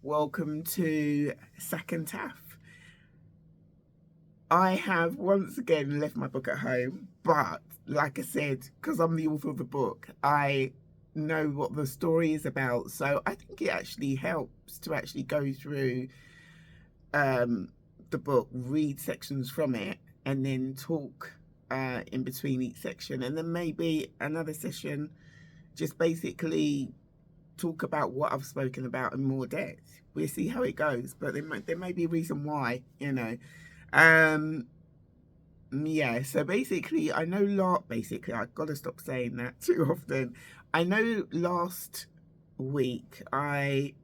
Welcome to Sac Taff. I have once again left my book at home, but like I said, because I'm the author of the book, I know what the story is about. So I think it actually helps to actually go through um, the book, read sections from it, and then talk in between each section, and then maybe another session, just basically talk about what I've spoken about in more depth. We'll see how it goes, but there may be a reason why. Um, yeah, so basically, I know basically, I've got to stop saying that too often. I know last week I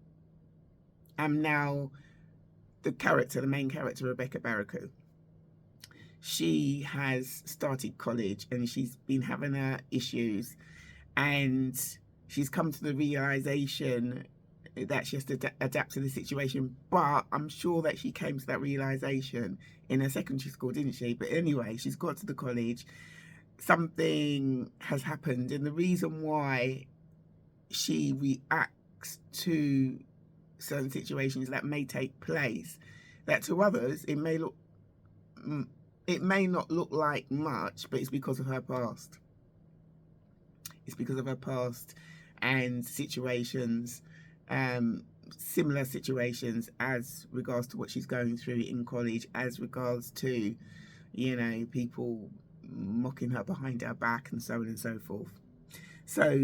am now the main character, Rebecca Barracu. She has started college and she's been having her issues, and she's come to the realization that she has to adapt to the situation. But I'm sure that she came to that realization in her secondary school, didn't she? But anyway, she's got to the college. Something has happened, and the reason why she reacts to certain situations that may take place, that to others it may not look like much, but it's because of her past. It's because of her past and situations, similar situations as regards to what she's going through in college, as regards to, people mocking her behind her back and so on and so forth. So,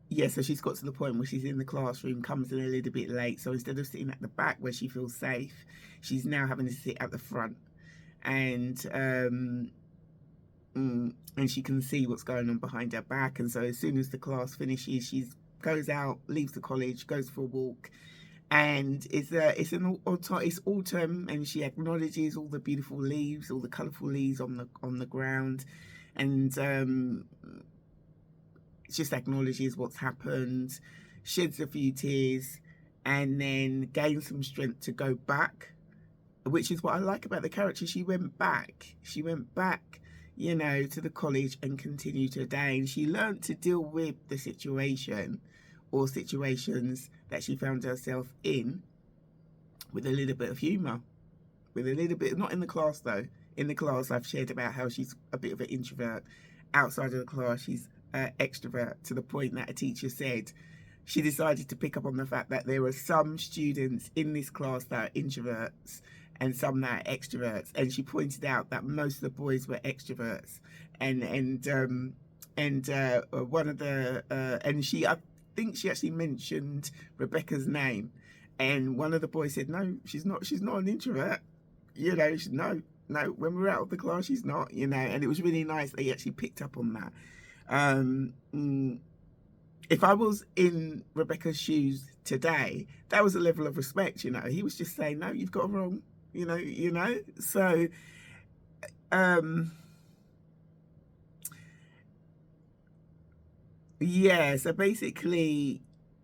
yeah, so she's got to the point where she's in the classroom, comes in a little bit late. So instead of sitting at the back where she feels safe, she's now having to sit at the front. And she can see what's going on behind her back. And so as soon as the class finishes, she goes out, leaves the college, goes for a walk, and it's autumn, and she acknowledges all the beautiful leaves, all the colourful leaves on the ground, and just acknowledges what's happened, sheds a few tears, and then gains some strength to go back, which is what I like about the character. She went back, to the college and continued her day. And she learned to deal with the situation or situations that she found herself in with a little bit of humour. With a little bit, not in the class though. In the class, I've shared about how she's a bit of an introvert. Outside of the class, she's an extrovert, to the point that a teacher said she decided to pick up on the fact that there are some students in this class that are introverts and some that are extroverts, and she pointed out that most of the boys were extroverts, and one of the and she I think she actually mentioned Rebecca's name, and one of the boys said, no, she's not an introvert, no, when we're out of the class she's not, and it was really nice that he actually picked up on that. um if I was in Rebecca's shoes today, that was a level of respect. He was just saying, no, you've got it wrong. So um yeah, so basically,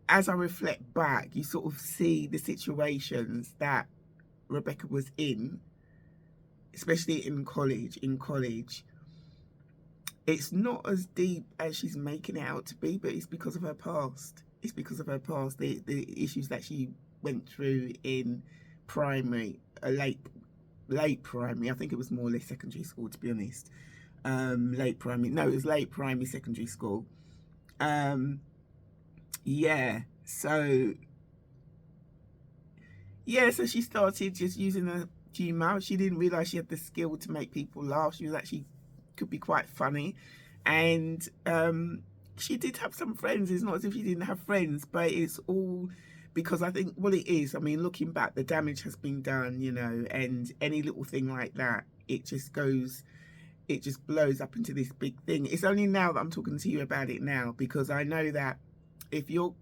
as I reflect back, you sort of see the situations that Rebecca was in, especially in college. It's not as deep as she's making it out to be, but it's because of her past. It's because of her past, the issues that she went through in primary, late primary. I think it was more or less secondary school, to be honest. Late primary. No, it was late primary, secondary school. Um, yeah. So she started just using her humor. She didn't realize she had the skill to make people laugh. She was actually could be quite funny, and she did have some friends. It's not as if she didn't have friends, but it's all because I think what it is. I mean, looking back, the damage has been done, and any little thing like that, it just blows up into this big thing. It's only now that I'm talking to you about it now, because I know that if you're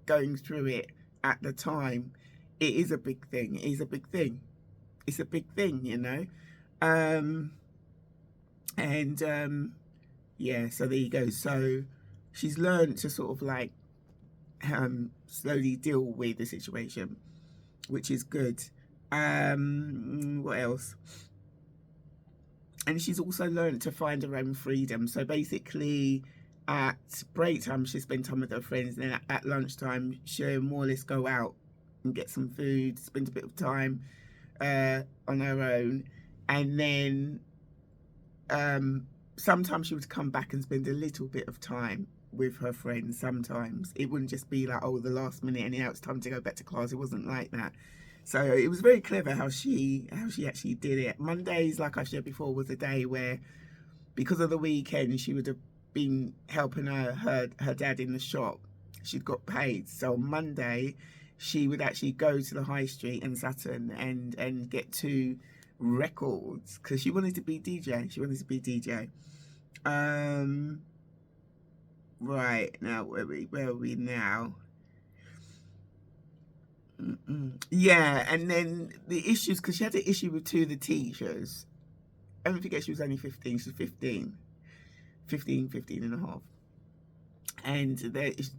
going through it at the time, it is a big thing. It is a big thing. It's a big thing. Um, and yeah, so there you go. So she's learned to sort of like slowly deal with the situation, which is good. What else? And she's also learned to find her own freedom. So basically, at break time, she spends time with her friends, and then at lunchtime, she'll more or less go out and get some food, spend a bit of time on her own, and then sometimes she would come back and spend a little bit of time with her friends. Sometimes it wouldn't just be like, oh, the last minute and now it's time to go back to class. It wasn't like that. So it was very clever how she actually did it. Mondays, like I shared before, was a day where, because of the weekend, she would have been helping her dad in the shop. She'd got paid, so on Monday she would actually go to the high street in Sutton and get 2 records, because she wanted to be DJ. Right, now where are we now? Yeah, and then the issues, because she had an issue with 2 of the teachers. I don't forget she was only 15. She's 15 and a half. And there is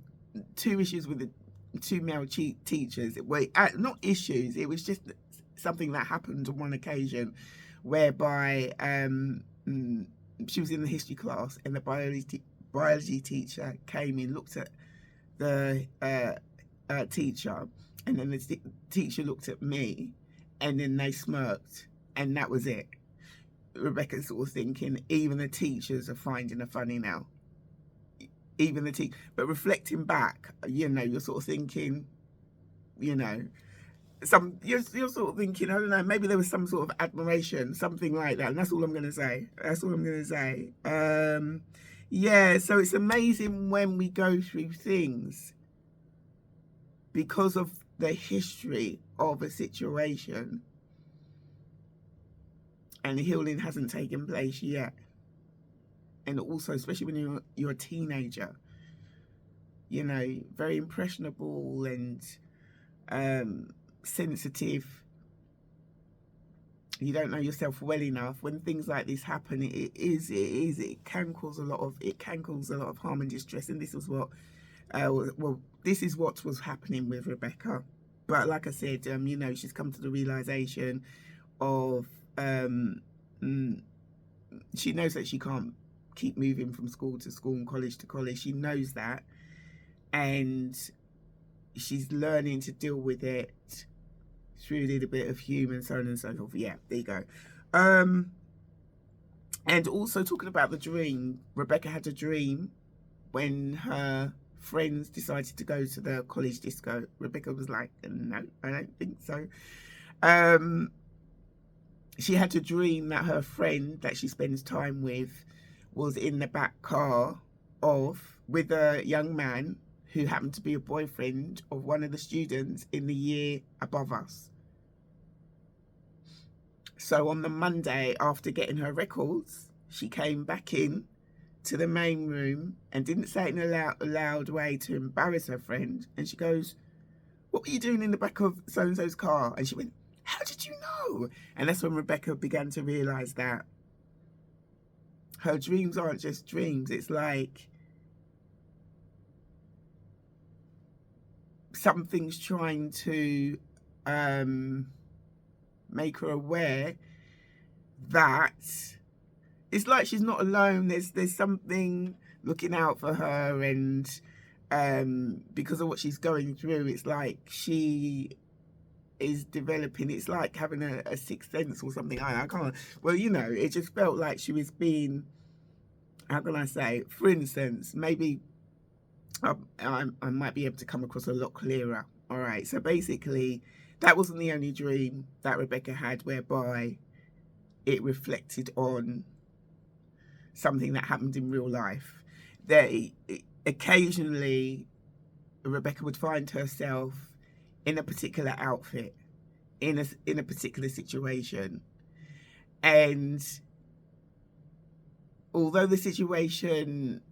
2 issues with the 2 male teachers. Well, not issues, it was just something that happened on one occasion whereby she was in the history class and the biology teacher came in, looked at the teacher, and then the teacher looked at me, and then they smirked, and that was it. Rebecca's sort of thinking, even the teachers are finding her funny now. Even the but reflecting back, you know, you're sort of thinking, you know, you're sort of thinking, I don't know, maybe there was some sort of admiration, something like that, and that's all I'm gonna say. Yeah, so it's amazing when we go through things because of the history of a situation and healing hasn't taken place yet. And also, especially when you're a teenager, you know, very impressionable and sensitive. You don't know yourself well enough. When things like this happen, it can cause a lot of harm and distress. And this is what, this is what was happening with Rebecca. But like I said, you know, she's come to the realization of she knows that she can't keep moving from school to school and college to college. She knows that, and she's learning to deal with it through a little bit of humour, so on and so forth. Yeah, there you go. And also talking about the dream, Rebecca had a dream when her friends decided to go to the college disco. Rebecca was like, no, I don't think so. She had a dream that her friend that she spends time with was in the back car with a young man who happened to be a boyfriend of one of the students in the year above us. So on the Monday, after getting her records, she came back in to the main room and didn't say it in a loud way to embarrass her friend. And she goes, "What were you doing in the back of so-and-so's car?" And she went, "How did you know?" And that's when Rebecca began to realise that her dreams aren't just dreams. It's like something's trying to make her aware that it's like she's not alone. There's something looking out for her, and because of what she's going through, it's like she is developing. It's like having a sixth sense or something. I can't. Well, you know, it just felt like she was being. How can I say? For instance, maybe I might be able to come across a lot clearer. All right. So basically, that wasn't the only dream that Rebecca had, whereby it reflected on something that happened in real life. Occasionally, Rebecca would find herself in a particular outfit, in a particular situation, and although the situation,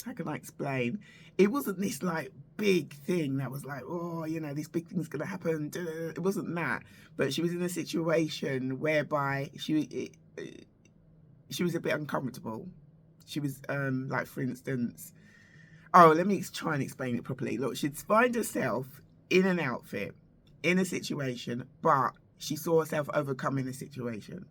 how can I explain? It wasn't this like big thing that was like, oh, you know, this big thing's gonna happen. It wasn't that, but she was in a situation whereby she was a bit uncomfortable. She was like, for instance, oh, let me try and explain it properly. Look, she'd find herself in an outfit, in a situation, but she saw herself overcoming the situation.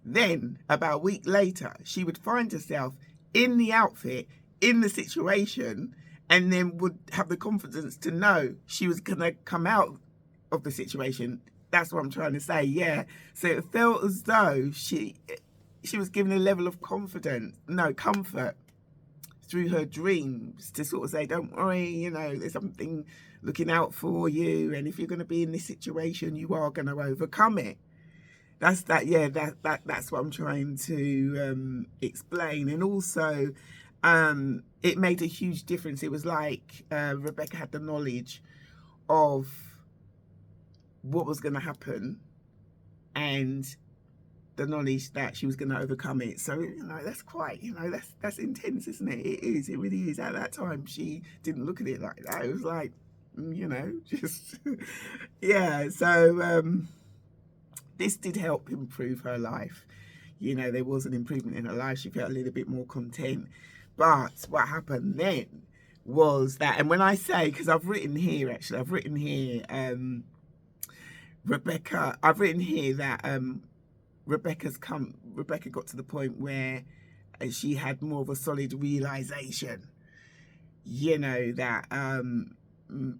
Then, about a week later, she would find herself in the outfit, in the situation, and then would have the confidence to know she was going to come out of the situation. That's what I'm trying to say, yeah. So it felt as though she was given a level of comfort through her dreams to sort of say, don't worry, you know, there's something looking out for you, and if you're going to be in this situation, you are going to overcome it. That's what I'm trying to explain. And also, it made a huge difference. It was like Rebecca had the knowledge of what was going to happen and the knowledge that she was going to overcome it. So, you know, that's quite, you know, that's intense, isn't it? It is. It really is. At that time, she didn't look at it like that. It was like, you know, just, yeah. So, this did help improve her life. You know, there was an improvement in her life. She felt a little bit more content. But what happened then was that, and when I say, because I've written here that Rebecca got to the point where she had more of a solid realization, you know, that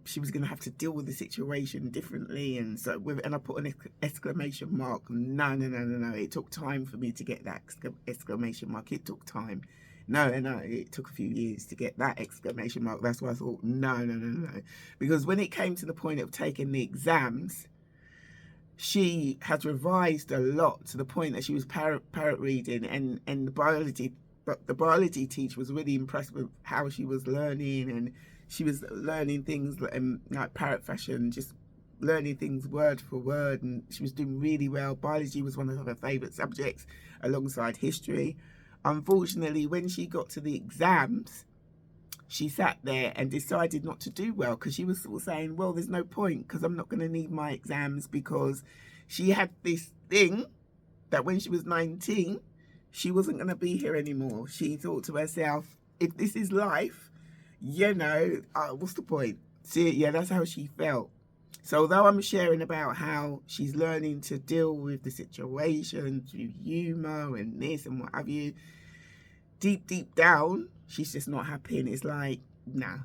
she was going to have to deal with the situation differently. And so, and I put an exclamation mark. No. It took time for me to get that exclamation mark. It took time. No, it took a few years to get that exclamation mark. That's why I thought, no. Because when it came to the point of taking the exams, she had revised a lot to the point that she was parrot reading, and the biology teacher was really impressed with how she was learning, and she was learning things like parrot fashion, just learning things word for word, and she was doing really well. Biology was one of her favourite subjects alongside history. Unfortunately, when she got to the exams, she sat there and decided not to do well, because she was sort of saying, well, there's no point, because I'm not going to need my exams, because she had this thing that when she was 19, she wasn't going to be here anymore. She thought to herself, if this is life, you know, what's the point? See, yeah, that's how she felt. So although I'm sharing about how she's learning to deal with the situation through humour and this and what have you, deep down, she's just not happy. And it's like, nah,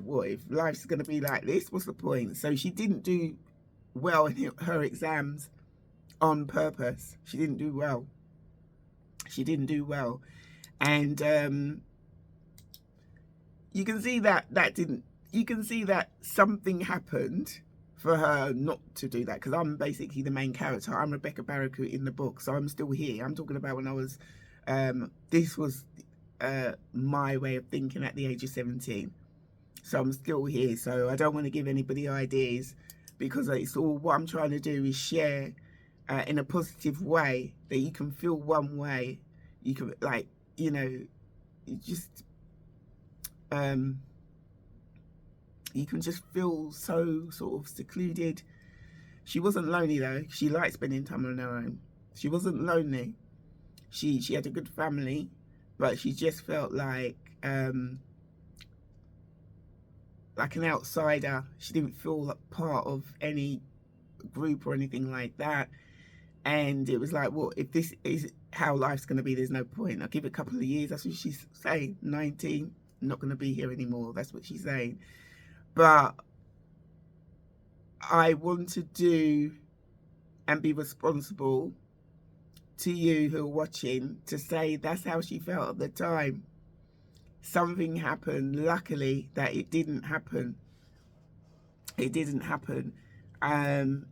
what if life's going to be like this? What's the point? So she didn't do well in her exams on purpose. She didn't do well. And you can see that something happened for her not to do that, because I'm basically the main character. I'm Rebecca Barracoot in the book, so I'm still here. I'm talking about when I was, this was my way of thinking at the age of 17. So I'm still here. So I don't want to give anybody ideas, because it's all, what I'm trying to do is share in a positive way, that you can feel one way. You can, like, you know, you just, you can just feel so sort of secluded. She wasn't lonely though. She liked spending time on her own. She wasn't lonely. She had a good family, but she just felt like an outsider. She didn't feel like part of any group or anything like that. And it was like, well, if this is how life's going to be, there's no point. I'll give it a couple of years. That's what she's saying. 19, I'm not going to be here anymore. That's what she's saying. But I want to do and be responsible to you who are watching to say that's how she felt at the time. Something happened. Luckily, that it didn't happen. It didn't happen. And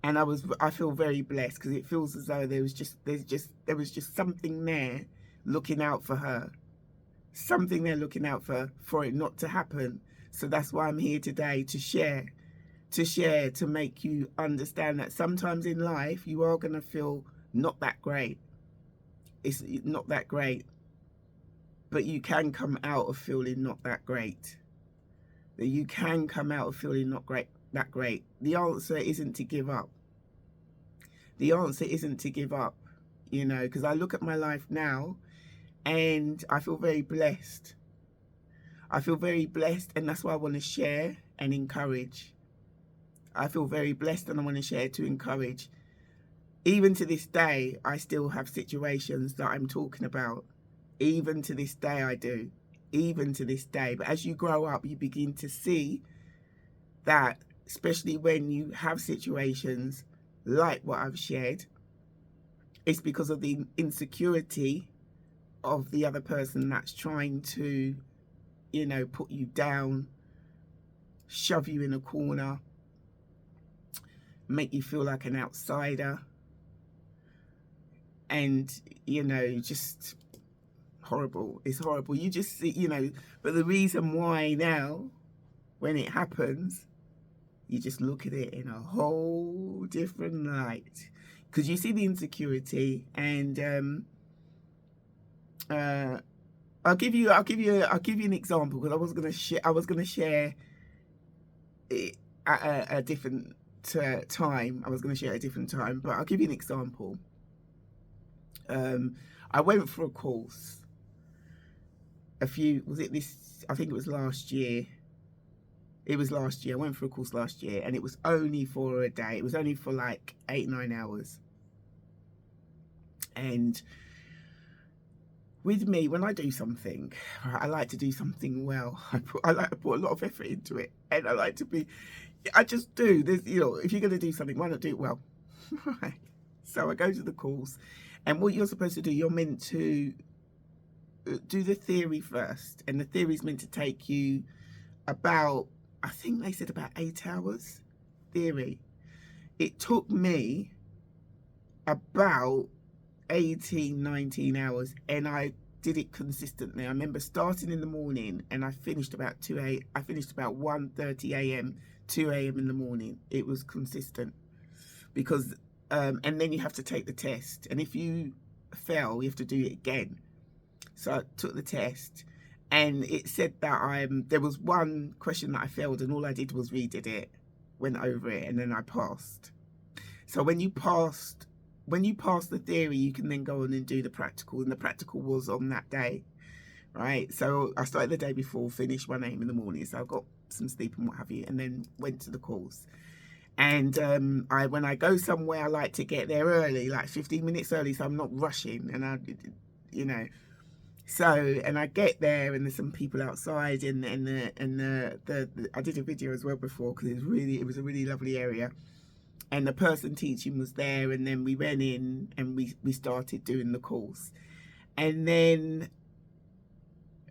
I feel very blessed, because it feels as though there was just something there looking out for her. Something there looking out for it not to happen. So that's why I'm here today, to share, to make you understand that sometimes in life you are going to feel not that great. It's not that great, but you can come out of feeling not that great. That you can come out of feeling not that great. The answer isn't to give up. The answer isn't to give up, you know, because I look at my life now and I feel very blessed. I feel very blessed, and that's why I want to share and encourage. I feel very blessed, and I want to share to encourage. Even to this day, I still have situations that I'm talking about Even to this day, I do. Even to this day. But as you grow up, you begin to see that, especially when you have situations like what I've shared, it's because of the insecurity of the other person that's trying to, you know, put you down, shove you in a corner, make you feel like an outsider, and, you know, just horrible. It's horrible. You just see, you know, but the reason why now, when it happens, you just look at it in a whole different light, because you see the insecurity. And I'll give you an example, because I was gonna share it at a different time. I was gonna share at a different time, but I'll give you an example. I went for a course I think it was last year. It was last year. I went for a course last year, and it was only for a day. It was only for like 8-9 hours. And with me, when I do something, I like to do something well. I like to put a lot of effort into it, and I just do. There's, you know, if you're going to do something, why not do it well? Right. So I go to the course, and what you're supposed to do, you're meant to do the theory first, and the theory is meant to take you about, I think they said about 8 hours theory. It took me about 18-19 hours, and I did it consistently. I remember starting in the morning, and I finished about 1:30 a.m. 2 a.m. in the morning. It was consistent, because and then you have to take the test, and if you fail, you have to do it again. So I took the test, and it said that there was one question that I failed, and all I did was redid it, went over it, and then I passed. So when you pass the theory, you can then go on and do the practical, and the practical was on that day, right? So I started the day before, finished 1 a.m. in the morning, so I got some sleep and what have you, and then went to the course. And when I go somewhere, I like to get there early, like 15 minutes early, so I'm not rushing, and you know. So, and I get there, and there's some people outside, and I did a video as well before, because it was a really lovely area, and the person teaching was there, and then we went in, and we started doing the course. And then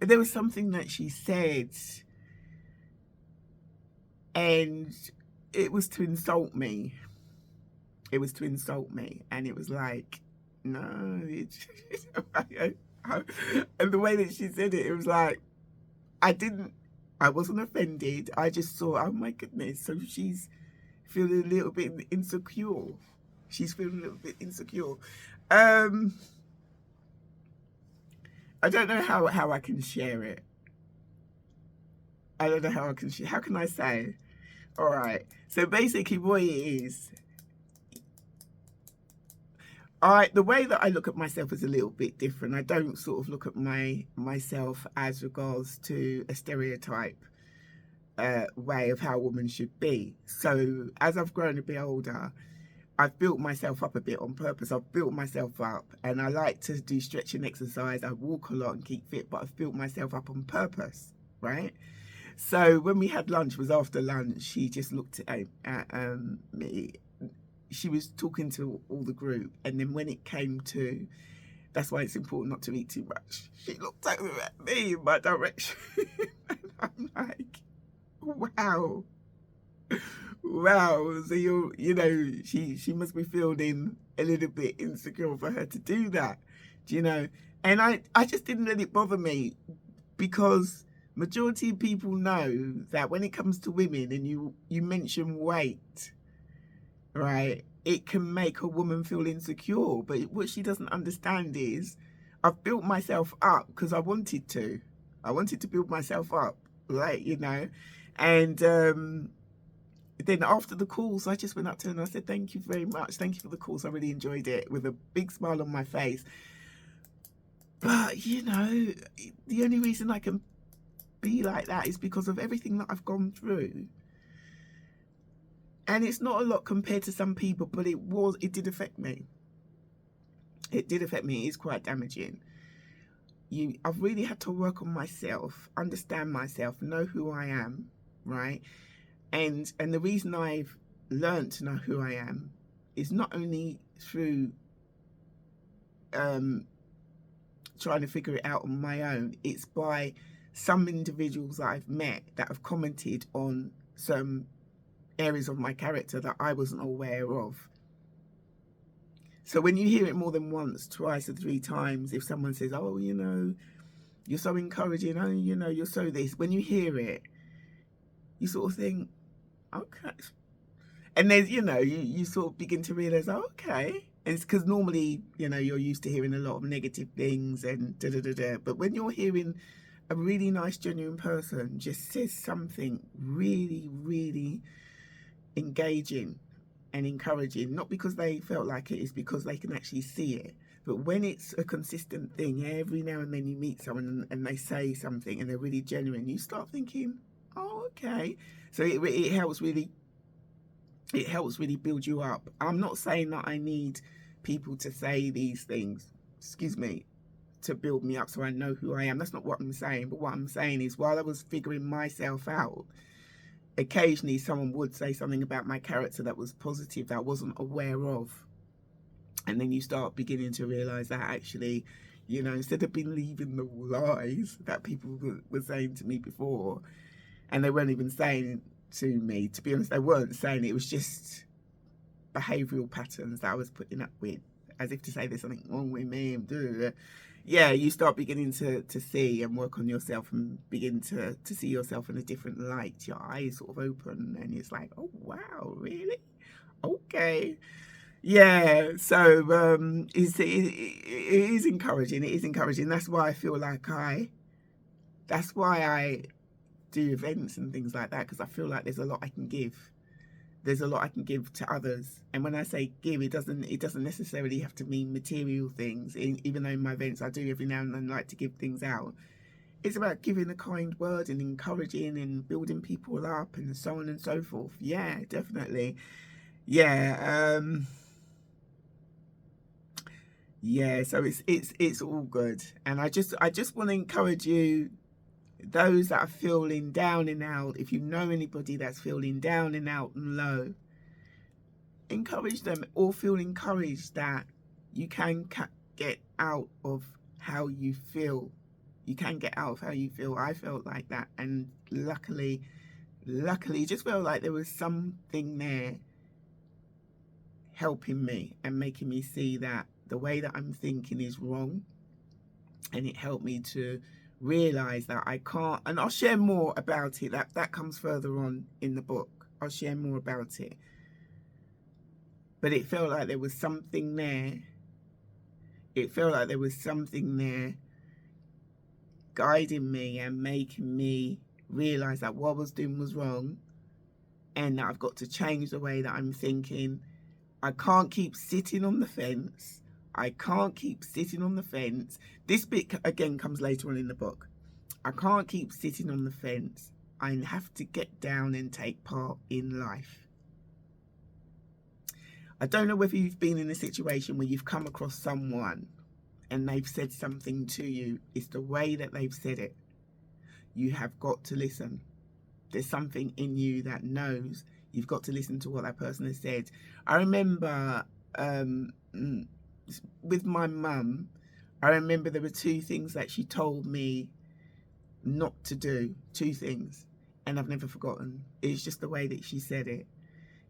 there was something that she said, and it was to insult me. It was to insult me, and it was like, no, and the way that she said it, it was like, I wasn't offended. I just thought, oh my goodness, so she's feeling a little bit insecure. She's feeling a little bit insecure. I don't know how I can share it. I don't know how I can share. How can I say? All right. So basically what it is, the way that I look at myself is a little bit different. I don't sort of look at myself as regards to a stereotype way of how a woman should be. So as I've grown a bit older, I've built myself up a bit on purpose. I've built myself up, and I like to do stretching exercise. I walk a lot and keep fit, but I've built myself up on purpose, right? So when we had lunch, it was after lunch, she just looked at me. She was talking to all the group, and then when it came to, that's why it's important not to eat too much, she looked over at me in my direction. And I'm like, wow. So you know, she must be feeling a little bit insecure for her to do that, do you know? And I just didn't let it bother me, because majority of people know that when it comes to women, and you mention weight, right, it can make a woman feel insecure. But what she doesn't understand is, I've built myself up because I wanted to build myself up, right, you know. And then after the course, I just went up to her and I said, thank you very much, thank you for the course, I really enjoyed it, with a big smile on my face. But you know, the only reason I can be like that is because of everything that I've gone through. And it's not a lot compared to some people, but it did affect me. It did affect me. It is quite damaging. I've really had to work on myself, understand myself, know who I am, right? And the reason I've learned to know who I am is not only through trying to figure it out on my own, it's by some individuals that I've met that have commented on some areas of my character that I wasn't aware of. So when you hear it more than once, twice or three times, if someone says, oh, you know, you're so encouraging, oh, you know, you're so this, when you hear it, you sort of think, okay. And there's, you know, you sort of begin to realize, oh, okay. And it's because normally, you know, you're used to hearing a lot of negative things and da-da-da-da. But when you're hearing a really nice, genuine person just says something really, really engaging and encouraging, not because they felt like it, it's because they can actually see it. But when it's a consistent thing, every now and then you meet someone and they say something and they're really genuine, you start thinking, oh, okay. So it helps really build you up. I'm not saying that I need people to say these things, excuse me, to build me up so I know who I am. That's not what I'm saying. But what I'm saying is, while I was figuring myself out, occasionally someone would say something about my character that was positive that I wasn't aware of. And then you start beginning to realize that actually, you know, instead of believing the lies that people were saying to me before, and they weren't even saying to me, to be honest, they weren't saying it, it was just behavioural patterns that I was putting up with, as if to say there's something wrong with me. Yeah, you start beginning to see and work on yourself and begin to see yourself in a different light. Your eyes sort of open and it's like, oh wow, really? Okay. Yeah, so it is encouraging. It is encouraging. That's why I feel like that's why I do events and things like that, because I feel like there's a lot I can give. There's a lot I can give to others. And when I say give, it doesn't necessarily have to mean material things. Even though in my events I do every now and then like to give things out. It's about giving a kind word and encouraging and building people up and so on and so forth. Yeah, definitely. Yeah. Yeah, so it's all good. And I just want to encourage you, those that are feeling down and out, if you know anybody that's feeling down and out and low, encourage them, or feel encouraged that you can get out of how you feel. You can get out of how you feel. I felt like that, and luckily just felt like there was something there helping me and making me see that the way that I'm thinking is wrong. And it helped me to realize that I can't, and I'll share more about it. That comes further on in the book. I'll share more about it. But it felt like there was something there. It felt like there was something there guiding me and making me realize that what I was doing was wrong, and that I've got to change the way that I'm thinking. I can't keep sitting on the fence. I can't keep sitting on the fence. This bit again comes later on in the book. I can't keep sitting on the fence. I have to get down and take part in life. I don't know whether you've been in a situation where you've come across someone and they've said something to you. It's the way that they've said it. You have got to listen. There's something in you that knows you've got to listen to what that person has said. I remember with my mum, I remember there were two things that she told me not to do. Two things. And I've never forgotten. It's just the way that she said it.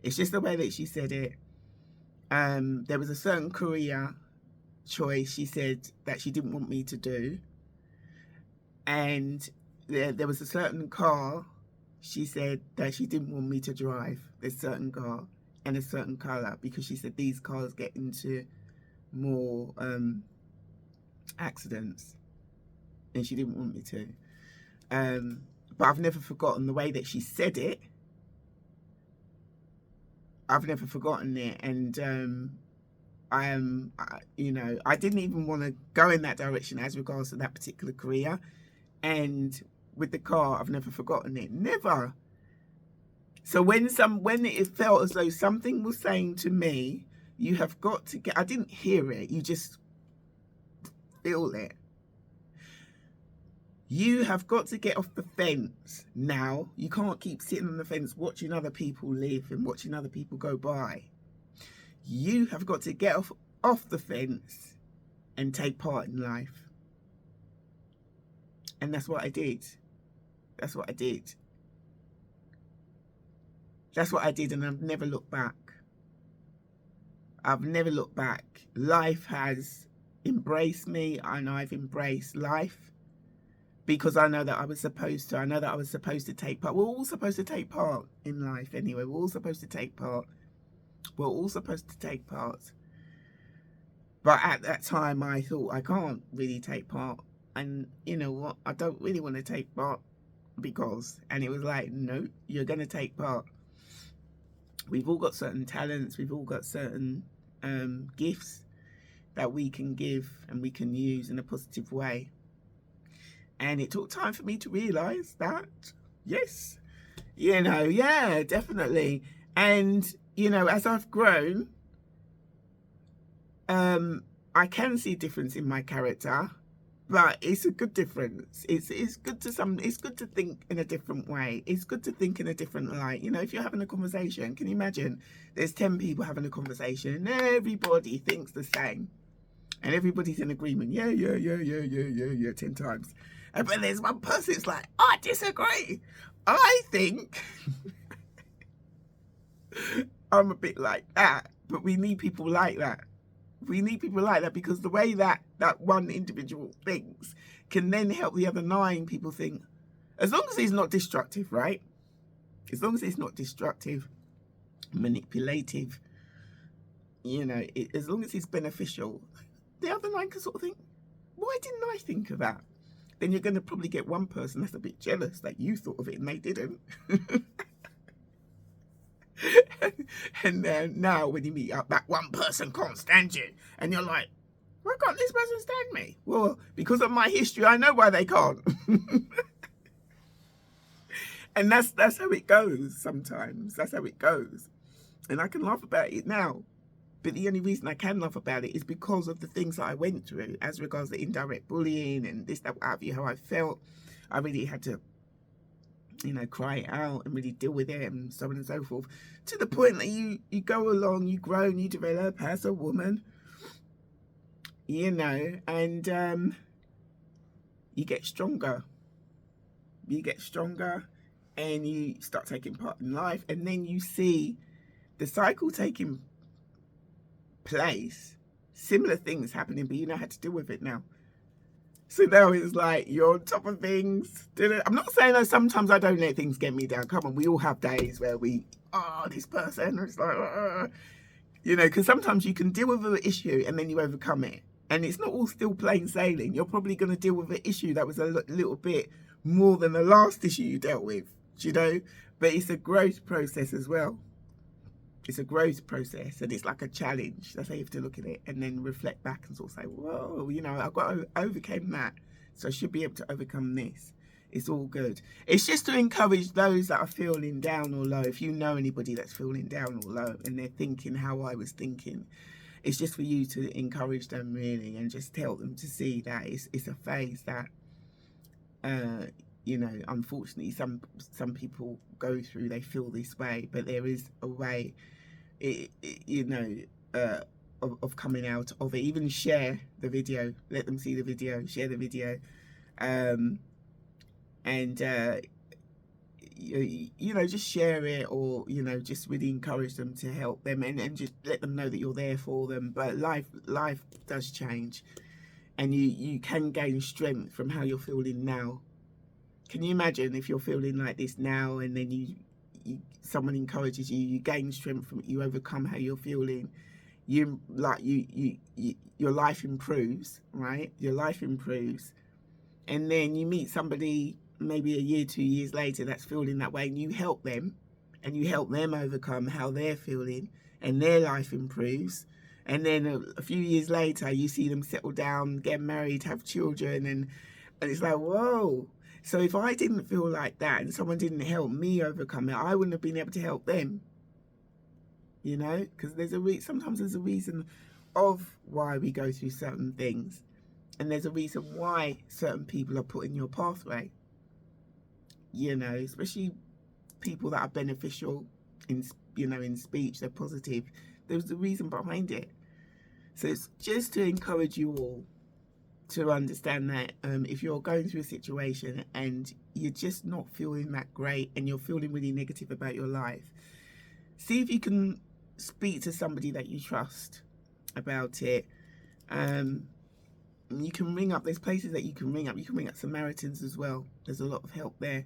It's just the way that she said it. There was a certain career choice she said that she didn't want me to do. And there was a certain car she said that she didn't want me to drive. This certain car and a certain colour, because she said these cars get into more accidents and she didn't want me to. But I've never forgotten the way that she said it. I've never forgotten it. And I didn't even want to go in that direction as regards to that particular career. And with the car, I've never forgotten it. Never. So when it felt as though something was saying to me, you have got to get, I didn't hear it, you just feel it. You have got to get off the fence now. You can't keep sitting on the fence watching other people live and watching other people go by. You have got to get off the fence and take part in life. And that's what I did. That's what I did. That's what I did, and I've never looked back. I've never looked back. Life has embraced me, and I've embraced life because I know that I was supposed to. I know that I was supposed to take part. We're all supposed to take part in life anyway. We're all supposed to take part. We're all supposed to take part. But at that time, I thought I can't really take part. And you know what? I don't really want to take part because, and it was like, no, you're going to take part. We've all got certain talents. We've all got certain gifts that we can give and we can use in a positive way. And it took time for me to realise that, yes, you know, yeah, definitely. And, you know, as I've grown, I can see a difference in my character, but it's a good difference. It's good to think in a different way. It's good to think in a different light. You know, if you're having a conversation, can you imagine there's 10 people having a conversation and everybody thinks the same and everybody's in agreement. Yeah, 10 times. But there's one person that's like, I disagree. I think I'm a bit like that, but we need people like that. We need people like that because the way that one individual thinks can then help the other 9 people think, as long as he's not destructive, right? As long as he's not destructive, manipulative, you know, as long as he's beneficial, the other 9 can sort of think, why didn't I think of that? Then you're going to probably get one person that's a bit jealous that you thought of it and they didn't. And then now when you meet up, that one person can't stand you. And you're like, why can't this person stand me? Well, because of my history, I know why they can't. And that's how it goes sometimes. That's how it goes. And I can laugh about it now. But the only reason I can laugh about it is because of the things that I went through as regards to indirect bullying and this, that, what have you, how I felt. I really had to, you know, cry it out and really deal with it and so on and so forth. To the point that you go along, you grow and you develop as a woman, you know, and you get stronger. You get stronger and you start taking part in life, and then you see the cycle taking place, similar things happening, but you know how to deal with it now. So now it's like you're on top of things. I'm not saying that sometimes I don't let things get me down. Come on, we all have days where we, this person, it's like, you know, because sometimes you can deal with an issue and then you overcome it. And it's not all still plain sailing. You're probably going to deal with an issue that was a little bit more than the last issue you dealt with, you know? But it's a growth process as well. It's a growth process, and it's like a challenge. That's how you have to look at it and then reflect back and sort of say, whoa, you know, I've got to overcome that, so I should be able to overcome this. It's all good. It's just to encourage those that are feeling down or low. If you know anybody that's feeling down or low and they're thinking how I was thinking, it's just for you to encourage them really and just tell them to see that it's a phase that, you know, unfortunately some people go through. They feel this way, but there is a way, you know, of coming out of it. Even share the video, let them see the video, share the video, and you know, just share it, or you know, just really encourage them to help them and just let them know that you're there for them. But life does change, and you can gain strength from how you're feeling now. Can you imagine if you're feeling like this now, and then someone encourages you, you gain strength from it, you overcome how you're feeling, your life improves, right? Your life improves, and then you meet somebody maybe a year, 2 years later that's feeling that way, and you help them overcome how they're feeling, and their life improves. And then a few years later, you see them settle down, get married, have children, and it's like, whoa. So if I didn't feel like that and someone didn't help me overcome it, I wouldn't have been able to help them. You know, because sometimes there's a reason of why we go through certain things. And there's a reason why certain people are put in your pathway, you know, especially people that are beneficial in, you know, in speech, they're positive. There's a reason behind it. So it's just to encourage you all to understand that if you're going through a situation and you're just not feeling that great and you're feeling really negative about your life, see if you can speak to somebody that you trust about it. You can ring up, there's places that you can ring up. You can ring up Samaritans as well. There's a lot of help there.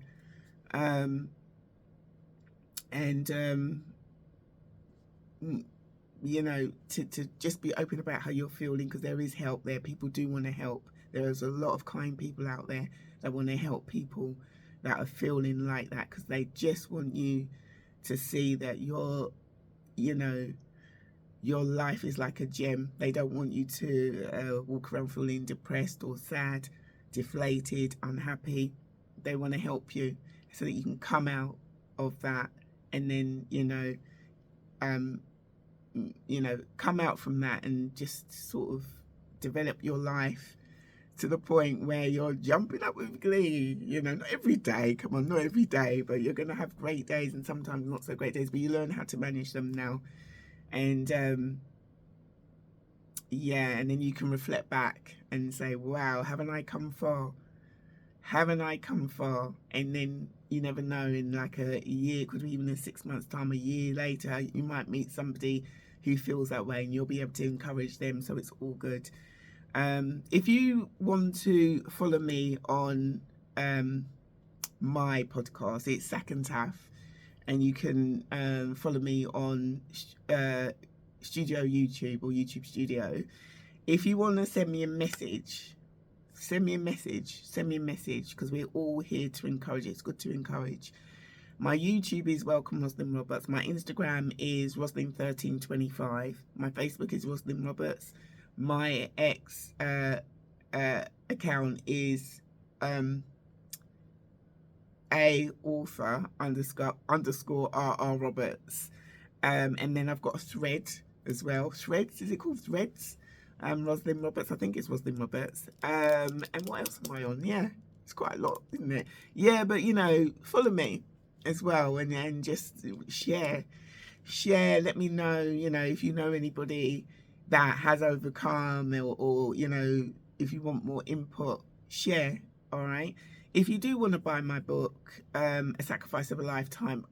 You know, to just be open about how you're feeling, because there is help there. People do want to help. There's a lot of kind people out there that want to help people that are feeling like that, because they just want you to see that you're, you know, your life is like a gem. They don't want you to walk around feeling depressed or sad, deflated, unhappy. They want to help you so that you can come out of that, and then, you know, come out from that and just sort of develop your life to the point where you're jumping up with glee. You know, not every day, come on, not every day, but you're going to have great days and sometimes not so great days, but you learn how to manage them now. And yeah, and then you can reflect back and say, wow, haven't I come far? Haven't I come far? And then you never know, in like a year, it could be even in 6 months time, a year later, you might meet somebody who feels that way and you'll be able to encourage them. So it's all good. If you want to follow me on my podcast, it's Sac Taff, and you can follow me on Studio YouTube or YouTube Studio. If you want to send me a message, because we're all here to encourage. It's good to encourage. My YouTube is Welcome Roslyn Roberts. My Instagram is Roslyn1325. My Facebook is Roslyn Roberts. My X account is a author underscore RR Roberts. And then I've got a thread as well. Threads, is it called Threads? Roslyn Roberts, I think it's Roslyn Roberts. And what else am I on? Yeah, it's quite a lot, isn't it? Yeah, but you know, follow me as well, and just share. Let me know, you know, if you know anybody that has overcome, or you know, if you want more input, share. All right. If you do want to buy my book, A Sacrifice of a Lifetime,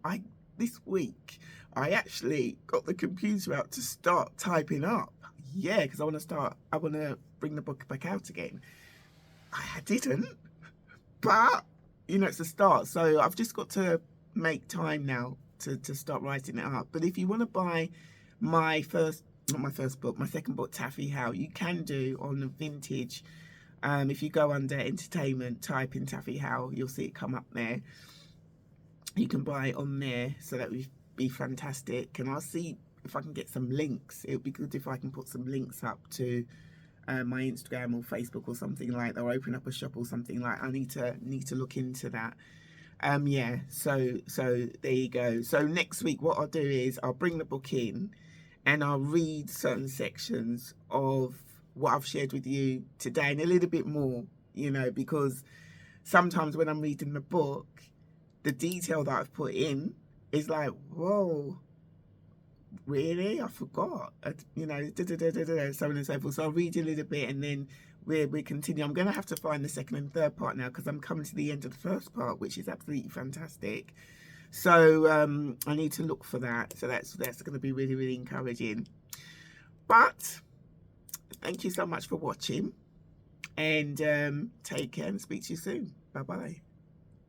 this week I actually got the computer out to start typing up. Yeah, because I want to bring the book back out again. I didn't, but you know, it's a start. So I've just got to make time now to start writing it up. But if you want to buy my second book, Taffy How, you can do on the Vintage. If you go under entertainment, type in Taffy How, you'll see it come up there. You can buy it on there, so that would be fantastic. And I'll see if I can get some links. It would be good if I can put some links up to my Instagram or Facebook or something like that, or open up a shop or something like. I need to look into that. Yeah, so there you go. So next week what I'll do is I'll bring the book in and I'll read certain sections of what I've shared with you today and a little bit more, you know, because sometimes when I'm reading the book, the detail that I've put in is like, whoa, really? I forgot, you know, so on and so forth. So I'll read a little bit and then we continue. I'm going to have to find the second and third part now, because I'm coming to the end of the first part, which is absolutely fantastic. So I need to look for that. So that's going to be really, really encouraging. But thank you so much for watching, and take care and speak to you soon. Bye bye.